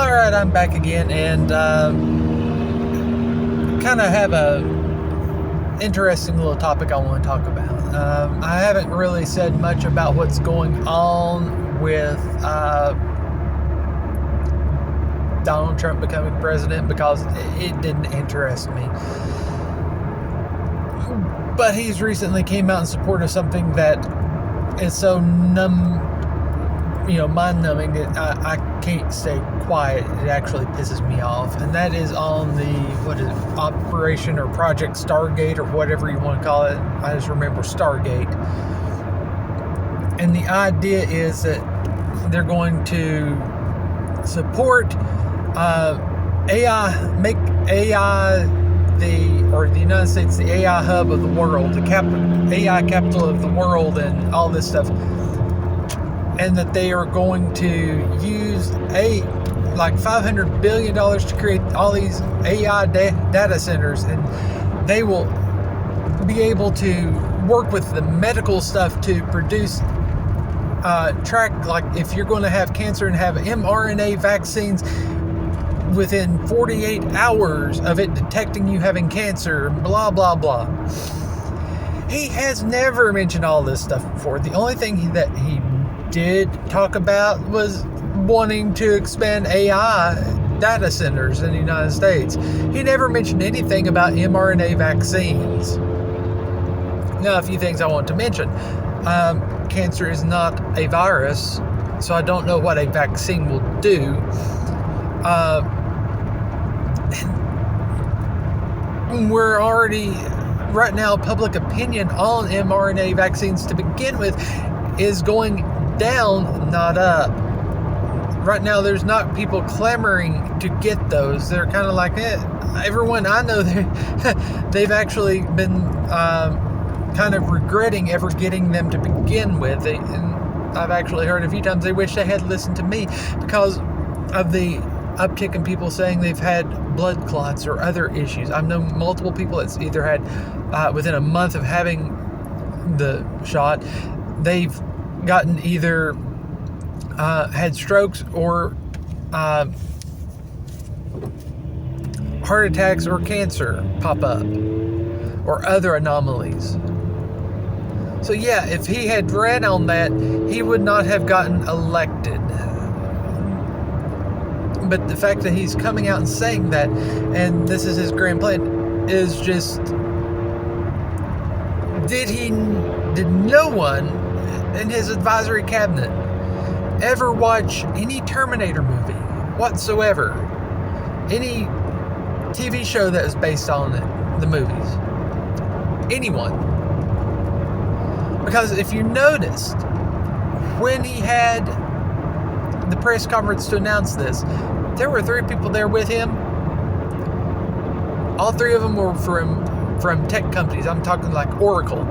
Alright, I'm back again, and kind of have a interesting little topic I want to talk about. I haven't really said much about what's going on with Donald Trump becoming president because it didn't interest me. But he's recently came out in support of something that is so mind-numbing that I can't stay quiet. It actually pisses me off, and that is on the Operation or Project Stargate or whatever you want to call it. I just remember Stargate, and the idea is that they're going to support AI, make AI the United States the AI hub of the world, the AI capital of the world, and all this stuff. And that they are going to use like $500 billion to create all these AI data centers, and they will be able to work with the medical stuff to produce, track, like if you're going to have cancer and have mRNA vaccines within 48 hours of it detecting you having cancer, blah, blah, blah. He has never mentioned all this stuff before. The only thing that he did talk about was wanting to expand AI data centers in the United States. He never mentioned anything about mRNA vaccines. Now, a few things I want to mention. Cancer is not a virus, so I don't know what a vaccine will do. We're already, right now, public opinion on mRNA vaccines to begin with is going down, not up. Right now, there's not people clamoring to get those. They're kind of like, everyone I know, they've actually been kind of regretting ever getting them to begin with. And I've actually heard a few times they wish they had listened to me because of the uptick in people saying they've had blood clots or other issues. I've known multiple people that's either had, within a month of having the shot, they've gotten either had strokes or heart attacks or cancer pop up or other anomalies. So yeah, if he had read on that, he would not have gotten elected. But the fact that he's coming out and saying that, and this is his grand plan, is just, did no one in his advisory cabinet ever watch any Terminator movie whatsoever? Any TV show that was based on it, the movies? Anyone? Because if you noticed, when he had the press conference to announce this, there were 3 people there with him. All 3 of them were from tech companies. I'm talking like Oracle.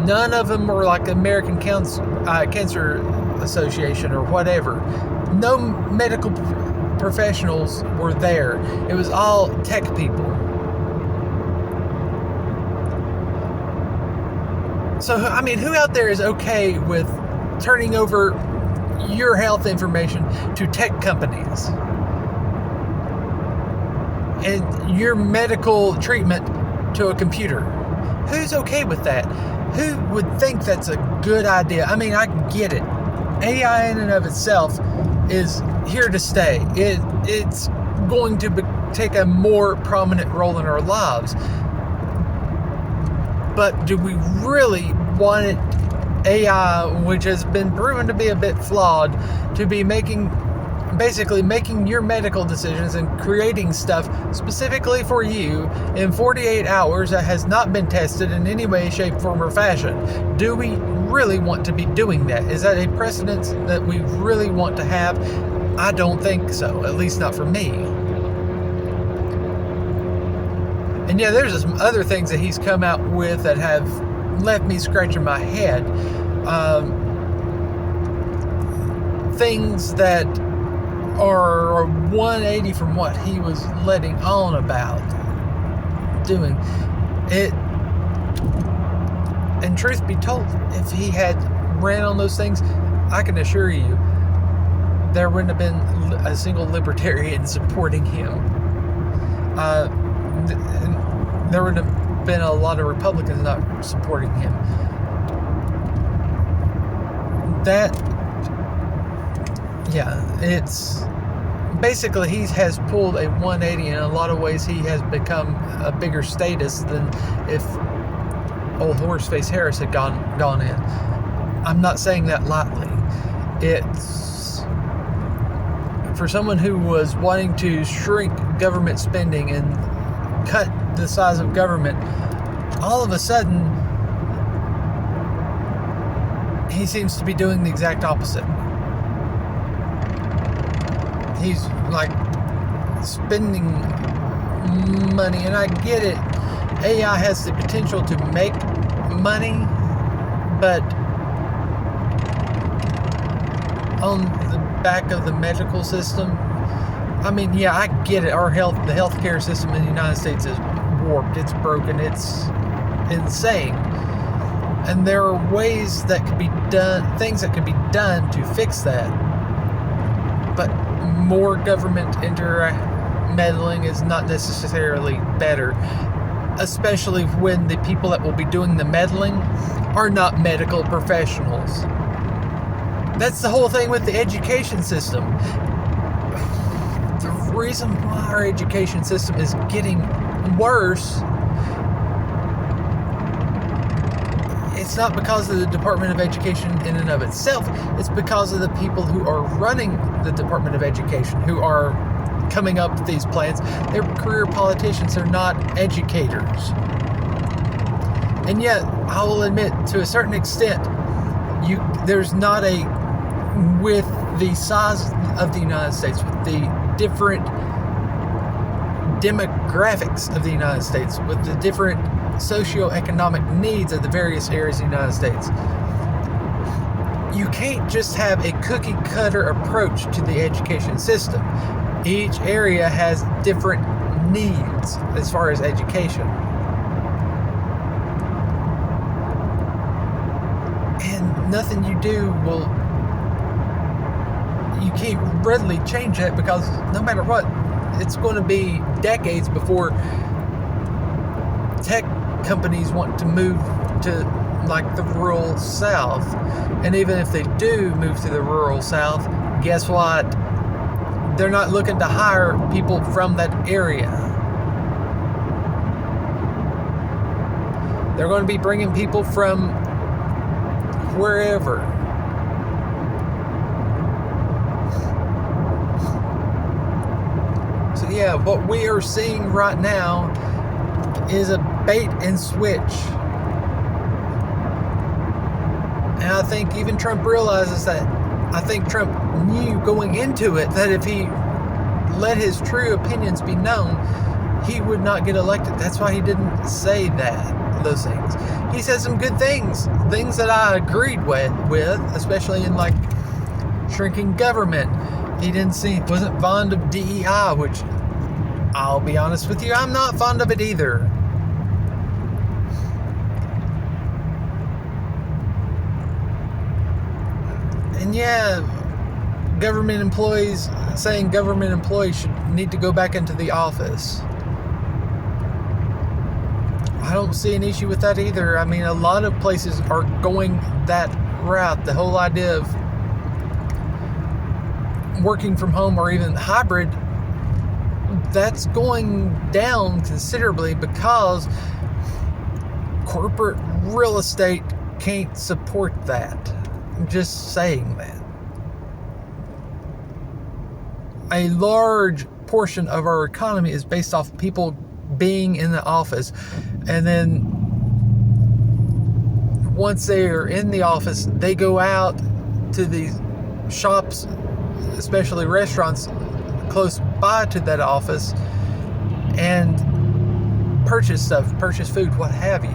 None of them were like American Cancer Association or whatever. No medical professionals were there. It was all tech people. So, I mean, who out there is okay with turning over your health information to tech companies and your medical treatment to a computer? Who's okay with that? Who would think that's a good idea? I mean, I get it. AI in and of itself is here to stay. It's going to take a more prominent role in our lives. But do we really want it, AI, which has been proven to be a bit flawed, to be basically making your medical decisions and creating stuff specifically for you in 48 hours that has not been tested in any way, shape, form, or fashion? Do we really want to be doing that? Is that a precedent that we really want to have? I don't think so, at least not for me. And yeah, there's some other things that he's come out with that have left me scratching my head. Things that are 180 from what he was letting on about doing it. And truth be told, if he had ran on those things, I can assure you there wouldn't have been a single libertarian supporting him. There would have been a lot of Republicans not supporting him. It's basically he has pulled a 180. In a lot of ways, he has become a bigger status than if old Horseface Harris had gone in. I'm not saying that lightly. It's for someone who was wanting to shrink government spending and cut the size of government. All of a sudden, he seems to be doing the exact opposite. He's like spending money, and I get it. AI has the potential to make money, but on the back of the medical system, I mean, yeah, I get it. The healthcare system in the United States is warped. It's broken. It's insane. And there are ways that could be done, things that could be done to fix that. But more government meddling is not necessarily better, especially when the people that will be doing the meddling are not medical professionals. That's the whole thing with the education system. The reason why our education system is getting worse, it's not because of the Department of Education in and of itself. It's because of the people who are running the Department of Education, who are coming up with these plans. They're career politicians. They're not educators. And yet, I will admit, to a certain extent, there's not with the size of the United States, with the different demographics of the United States, with the different socioeconomic needs of the various areas of the United States, you can't just have a cookie cutter approach to the education system. Each area has different needs as far as education. And nothing you do you can't readily change that, because no matter what, it's going to be decades before tech companies want to move to like the rural South. And even if they do move to the rural South, guess what? They're not looking to hire people from that area. They're going to be bringing people from wherever. So yeah, what we are seeing right now is a bait and switch. And I think even Trump realizes that. I think Trump knew going into it that if he let his true opinions be known, he would not get elected. That's why he didn't say those things. He said some good things that I agreed with, especially in like shrinking government. He wasn't fond of DEI, which I'll be honest with you, I'm not fond of it either. And yeah, government employees should need to go back into the office. I don't see an issue with that either. I mean, a lot of places are going that route. The whole idea of working from home or even hybrid, that's going down considerably because corporate real estate can't support that. I'm just saying that. A large portion of our economy is based off people being in the office, and then once they are in the office, they go out to these shops, especially restaurants close by to that office, and purchase food, what have you.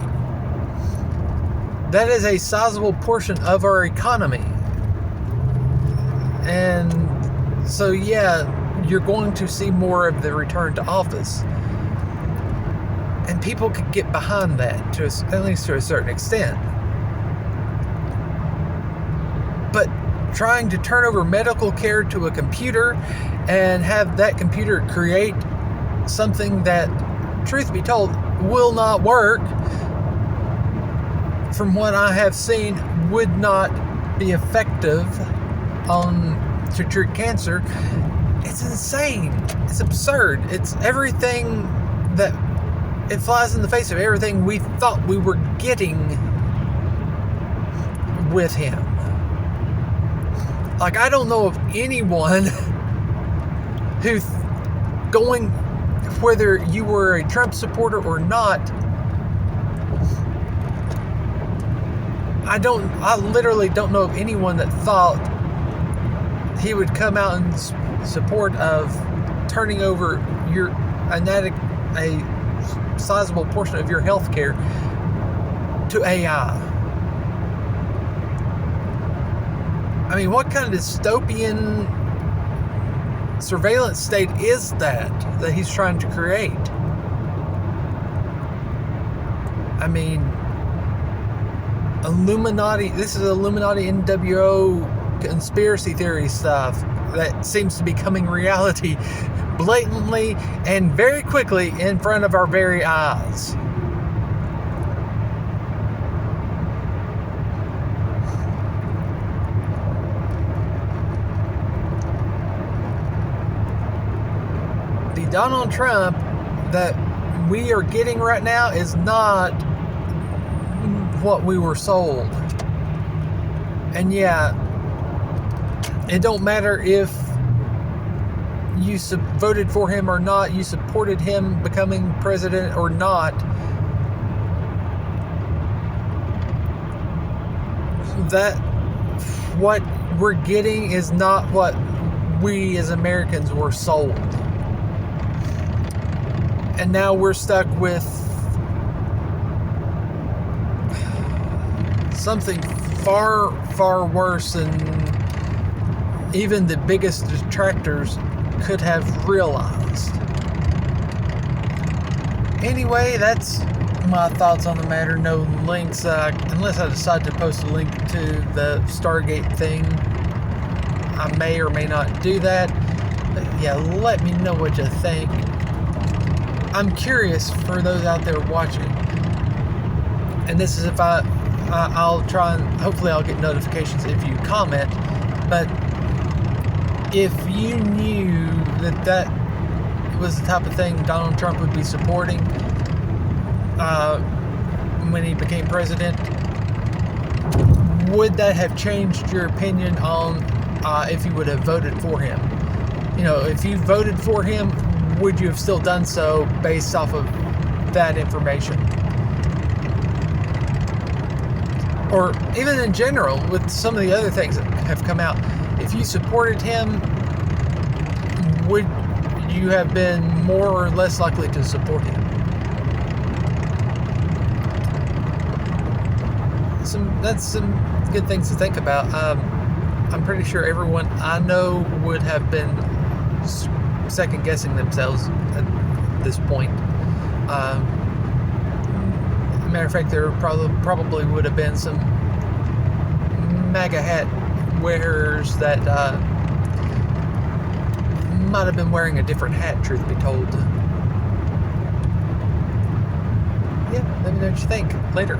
That is a sizable portion of our economy. And so yeah, you're going to see more of the return to office. And people could get behind that, at least to a certain extent. But trying to turn over medical care to a computer and have that computer create something that, truth be told, will not work, from what I have seen, would not be effective to treat cancer. It's insane. It's absurd. It's everything that it flies in the face of everything we thought we were getting with him. Like, I don't know of anyone who going, whether you were a Trump supporter or not, I literally don't know of anyone that thought he would come out in support of turning over a sizable portion of your health care to AI. I mean, what kind of dystopian surveillance state is that he's trying to create? I mean, Illuminati, this is Illuminati NWO conspiracy theory stuff that seems to be becoming reality blatantly and very quickly in front of our very eyes. The Donald Trump that we are getting right now is not what we were sold. And yeah, it don't matter if you voted for him or not, you supported him becoming president or not. That what we're getting is not what we as Americans were sold. And now we're stuck with something far, far worse than even the biggest detractors could have realized. Anyway, that's my thoughts on the matter. No links, unless I decide to post a link to the Stargate thing. I may or may not do that. But yeah, let me know what you think. I'm curious for those out there watching. And this is if I'll try and hopefully I'll get notifications if you comment. But if you knew that was the type of thing Donald Trump would be supporting when he became president, would that have changed your opinion on if you would have voted for him? You know, if you voted for him, would you have still done so based off of that information? Or even in general, with some of the other things that have come out, if you supported him, would you have been more or less likely to support him? That's some good things to think about. I'm pretty sure everyone I know would have been second guessing themselves at this point. Matter of fact, there probably would have been some MAGA hat wearers that might have been wearing a different hat, truth be told. Yeah, let me know what you think. Later.